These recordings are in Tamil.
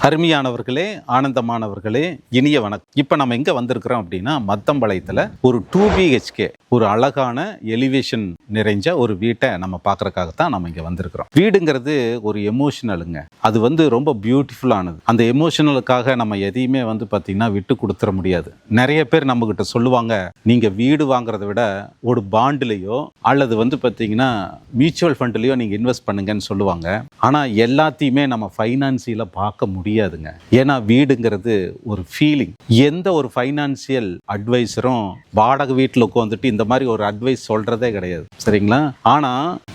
அருமையானவர்களே, ஆனந்தமானவர்களே, இனிய வணக்கம். இப்போ நம்ம எங்கே வந்திருக்கிறோம் அப்படின்னா, மத்தம்பாளையத்தில் ஒரு 2BHK ஒரு அழகான எலிவேஷன் நிறைஞ்ச ஒரு வீட்டை நம்ம பார்க்கறதுக்காகத்தான் நம்ம இங்கே வந்திருக்கிறோம். வீடுங்கிறது ஒரு எமோஷனலுங்க. அது ரொம்ப பியூட்டிஃபுல்லானது. அந்த எமோஷனலுக்காக நம்ம எதையுமே பார்த்தீங்கன்னா விட்டு கொடுத்துட முடியாது. நிறைய பேர் நம்மகிட்ட சொல்லுவாங்க, நீங்கள் வீடு வாங்குறத விட ஒரு பாண்டுலேயோ அல்லது பார்த்தீங்கன்னா மியூச்சுவல் ஃபண்ட்லேயோ நீங்கள் இன்வெஸ்ட் பண்ணுங்கன்னு சொல்லுவாங்க. ஆனால் எல்லாத்தையுமே நம்ம ஃபைனான்சியலாக பார்க்க முடியாதுங்க. ஏன்னா வீடுங்கிறது ஒரு ஃபீலிங். எந்த ஒரு ஃபைனான்சியல் அட்வைசரும் வாடகை வீட்டில் உட்காந்துட்டு இந்த மாதிரி ஒரு அட்வைஸ் சொல்றதே கிடையாது, சரிங்களா? ஆனா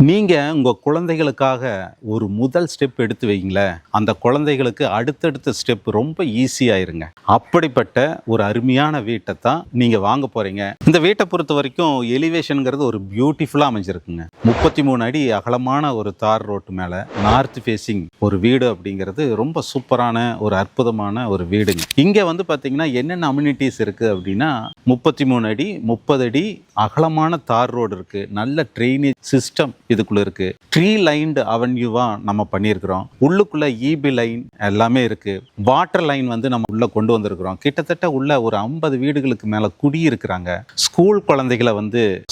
நீங்க உங்க குழந்தைகளுக்காக ஒரு முதல் ஸ்டெப் எடுத்து வைங்களேன், அந்த குழந்தைகளுக்கு அடுத்தடுத்த ஸ்டெப் ரொம்ப ஈஸியாயிருங்க. அப்படிப்பட்ட ஒரு அருமையான வீட்டை தான் நீங்க வாங்க போறீங்க. இந்த வீட்டை பொறுத்த வரைக்கும் எலிவேஷன்ங்கிறது ஒரு பியூட்டிஃபுல்லா அமைஞ்சிருக்குங்க. 33 அடி அகலமான ஒரு தார் ரோட்டு மேல நார்த் ஃபேசிங் ஒரு வீடு அப்படிங்கிறது ரொம்ப சூப்பரான ஒரு அற்புதமான ஒரு வீடுங்க. இங்க பாத்தீங்கன்னா என்னென்ன அம்யூனிட்டிஸ் இருக்கு அப்படின்னா, 33 அடி 30 அடி அகலமான தார் ரோடு இருக்கு. நல்ல ட்ரெயினேஜ் சிஸ்டம் இதுக்குள்ள இருக்கு. ட்ரீ லைன்டு அவென்யூவா நம்ம பண்ணியிருக்கிறோம். உள்ளுக்குள்ள EB லைன் எல்லாமே இருக்கு. வாட்டர் லைன் நம்ம உள்ள கொண்டு வந்திருக்கிறோம். கிட்டத்தட்ட உள்ள ஒரு 50 வீடுகளுக்கு மேல குடியிருக்கிறாங்க. ஸ்கூல் குழந்தைகளை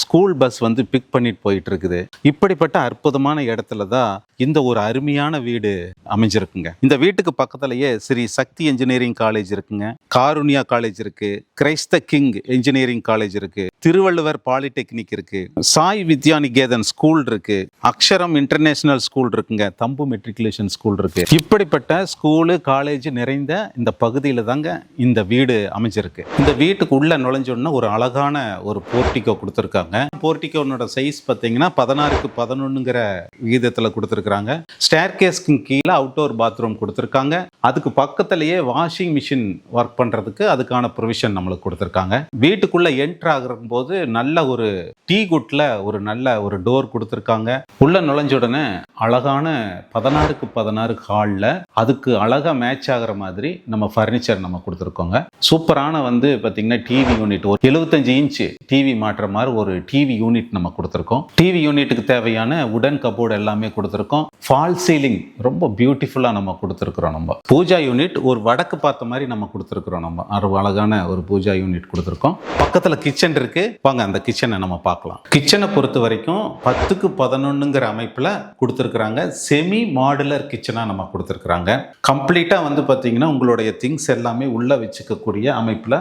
ஸ்கூல் பஸ் பிக் பண்ணிட்டு போயிட்டு இருக்குது. இப்படிப்பட்ட அற்புதமான இடத்துல தான் இந்த ஒரு அருமையான வீடு அமைஞ்சிருக்குங்க. இந்த வீட்டுக்கு பக்கத்திலேயே ஸ்ரீ சக்தி இன்ஜினியரிங் காலேஜ் இருக்குங்க, காருண்யா காலேஜ் இருக்கு, கிரைஸ்த கிங் இன்ஜினியரிங் காலேஜ் இருக்கு, திருவள்ளுவர் பாலிடெக்னிக் இருக்கு, சாய் வித்யா நிகேதன் ஸ்கூல் இருக்கு, அக்ஷரம் இன்டர்நேஷனல் ஸ்கூல் இருக்குங்க, தம்பு மெட்ரிகுலேஷன் ஸ்கூல் இருக்கு. இப்படிப்பட்ட ஸ்கூலு காலேஜ் நிறைந்த இந்த பகுதியில் தாங்க இந்த வீடு அமைஞ்சிருக்கு. இந்த வீட்டுக்கு உள்ள நுழைஞ்சோன்னா ஒரு அழகான ஒரு போர்ட்டிகோ கொடுத்துருக்காங்க. போர்ட்டிகோனோட சைஸ் பார்த்தீங்கன்னா 16:11ங்கிற விகிதத்தில் கொடுத்துருக்காங்க. ஸ்டேர்கேஸ்க்கு கீழே அவுட்டோர் பாத்ரூம் கொடுத்துருக்காங்க. அதுக்கு பக்கத்திலேயே வாஷிங் மிஷின் ஒர்க் பண்றதுக்கு அதுக்கான ப்ரொவிஷன் நம்மளுக்கு கொடுத்துருக்காங்க. வீட்டுக்குள்ள என்ட்ரு ஆகிற போது நல்ல ஒரு டீ குட்ல ஒரு நல்ல ஒரு டோர் கொடுத்துருக்காங்க. உள்ள நுழைஞ்ச உடனே அழகான 16:16 ஹால்ல அதுக்கு அழகா மேட்ச் ஆகிற மாதிரி நம்ம ஃபர்னிச்சர் நம்ம கொடுத்துருக்கோங்க. சூப்பரான பார்த்தீங்கன்னா டிவி யூனிட், ஒரு 75 இன்ச் டிவி மாட்டுற மாதிரி ஒரு டிவி யூனிட் நம்ம கொடுத்துருக்கோம். டிவி யூனிட்டுக்கு தேவையான உடன் கபோர்டு எல்லாமே கொடுத்துருக்கோம். ஃபால் சீலிங் ரொம்ப பியூட்டிஃபுல்லா நம்ம கொடுத்துருக்கிறோம். நம்ம பூஜா யூனிட் ஒரு வடக்கு பார்த்த மாதிரி நம்ம கொடுத்துருக்கிறோம். நம்ம அழகான ஒரு பூஜா யூனிட் கொடுத்துருக்கோம். பக்கத்துல கிச்சன் இருக்கு. வாங்க அந்த கிச்சனை நம்ம பார்க்கலாம். கிச்சனை பொறுத்த வரைக்கும் 10:11ங்கிற அமைப்புல கொடுத்துருக்காங்க. செமி மாடுலர் கிச்சனா நம்ம கொடுத்துருக்காங்க. கம்ப்ளீட்டா பார்த்தீங்கன்னா உங்களுடைய திங்ஸ் எல்லாமே உள்ள வச்சுக்கக்கூடிய அமைப்புல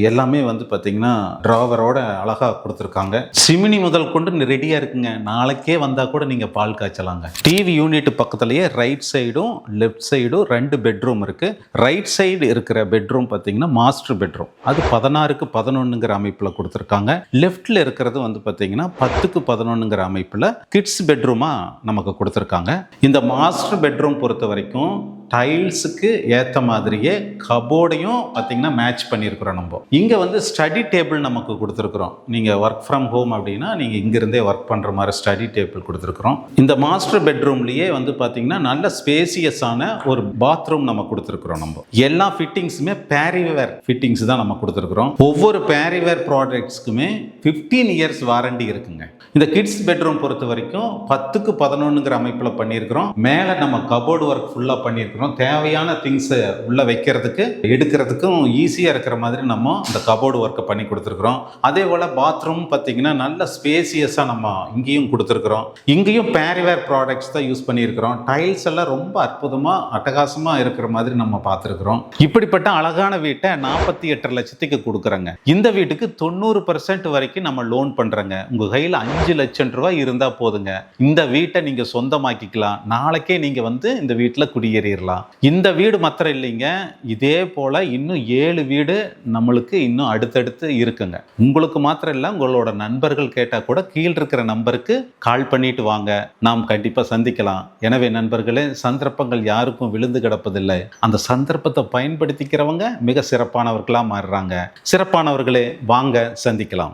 எல்லாமே பார்த்தீங்கன்னா டிராவரோட அழகா கொடுத்துருக்காங்க. சிமினி முதல் கொண்டு ரெடியா இருக்குங்க. நாளைக்கே வந்தா கூட நீங்க பால் காய்ச்சலாங்க. டிவி யூனிட் பக்கத்திலேயே ரைட் சைடும் லெஃப்ட் சைடும் 2 பெட்ரூம் இருக்கு. ரைட் சைடு இருக்கிற பெட்ரூம் பார்த்தீங்கன்னா மாஸ்டர் பெட்ரூம். அது 16:11ங்கிற அமைப்புல கொடுத்துருக்காங்க. லெஃப்ட்ல இருக்கிறது பார்த்தீங்கன்னா 10:11ங்கிற அமைப்புல கிட்ஸ் பெட்ரூமா நமக்கு கொடுத்துருக்காங்க. இந்த மாஸ்டர் பெட்ரூம் பொறுத்த வரைக்கும் டைல்ஸுக்கு ஏற்ற மாதிரியே கபோர்டையும் பார்த்தீங்கன்னா மேட்ச் பண்ணியிருக்கிறோம். நம்ம இங்கே ஸ்டடி டேபிள் நமக்கு கொடுத்துருக்குறோம். நீங்கள் ஒர்க் ஃப்ரம் ஹோம் அப்படின்னா நீங்கள் இங்கிருந்தே ஒர்க் பண்ணுற மாதிரி ஸ்டடி டேபிள் கொடுத்துருக்குறோம். இந்த மாஸ்டர் பெட்ரூம்லேயே பார்த்தீங்கன்னா நல்ல ஸ்பேசியஸான ஒரு பாத்ரூம் நம்ம கொடுத்துருக்குறோம். நம்ம எல்லா ஃபிட்டிங்ஸுமே பேரிவேர் ஃபிட்டிங்ஸ் தான் நம்ம கொடுத்துருக்குறோம். ஒவ்வொரு பேரிவேர் ப்ராடக்ட்ஸ்க்குமே 15 இயர்ஸ் வாரண்டி இருக்குங்க. இந்த கிட்ஸ் பெட்ரூம் பொறுத்த வரைக்கும் 10:11ங்கிற அமைப்பில் பண்ணியிருக்கிறோம். மேலே நம்ம கபோர்டு ஒர்க் ஃபுல்லாக பண்ணியிருக்கிறோம். தேவையான திங்ஸை உள்ள வைக்கிறதுக்கு எடுக்கிறதுக்கும் ஈஸியாக இருக்கிற மாதிரி நம்ம இந்த கபோர்டு ஒர்க்கை பண்ணி கொடுத்துருக்குறோம். அதே போல் பாத்ரூம் பார்த்தீங்கன்னா நல்ல ஸ்பேசியஸாக நம்ம இங்கேயும் கொடுத்துருக்குறோம். இங்கேயும் பேரிவேர் ப்ராடக்ட்ஸ் தான் யூஸ் பண்ணியிருக்கிறோம். டைல்ஸ் எல்லாம் ரொம்ப அற்புதமாக அட்டகாசமாக இருக்கிற மாதிரி நம்ம பார்த்துருக்குறோம். இப்படிப்பட்ட அழகான வீட்டை 48.5 லட்சத்துக்கு கொடுக்குறோங்க. இந்த வீட்டுக்கு 90% வரைக்கும் நம்ம லோன் பண்ணுறோங்க. உங்கள் கையில் 5 லட்சம் ரூபாய் இருந்தால் போதுங்க. இந்த வீட்டை நீங்கள் சொந்தமாக்கிக்கலாம். நாளைக்கே நீங்கள் இந்த வீட்டில் குடியேறிடலாம். இந்த வீடு மாத்திரம் இல்லைங்க, இதே போல இன்னும் 7 வீடு நம்மளுக்கு இன்னும் அடுத்தடுத்து இருக்குங்க. உங்களுக்கு மாத்திரம் இல்லை, உங்களோட நண்பர்கள் கேட்டால் கூட கீழ் இருக்கிற நம்பருக்கு கால் பண்ணிட்டு வாங்க, நாம் கண்டிப்பாக சந்திக்கலாம். எனவே நண்பர்களே, சந்தர்ப்பங்கள் யாருக்கும் விழுந்து கிடப்பதில்லை. அந்த சந்தர்ப்பத்தை பயன்படுத்திக்கிறவங்க மிக சிறப்பானவர்களாக மாறுறாங்க. சிறப்பானவர்களே, வாங்க சந்திக்கலாம்.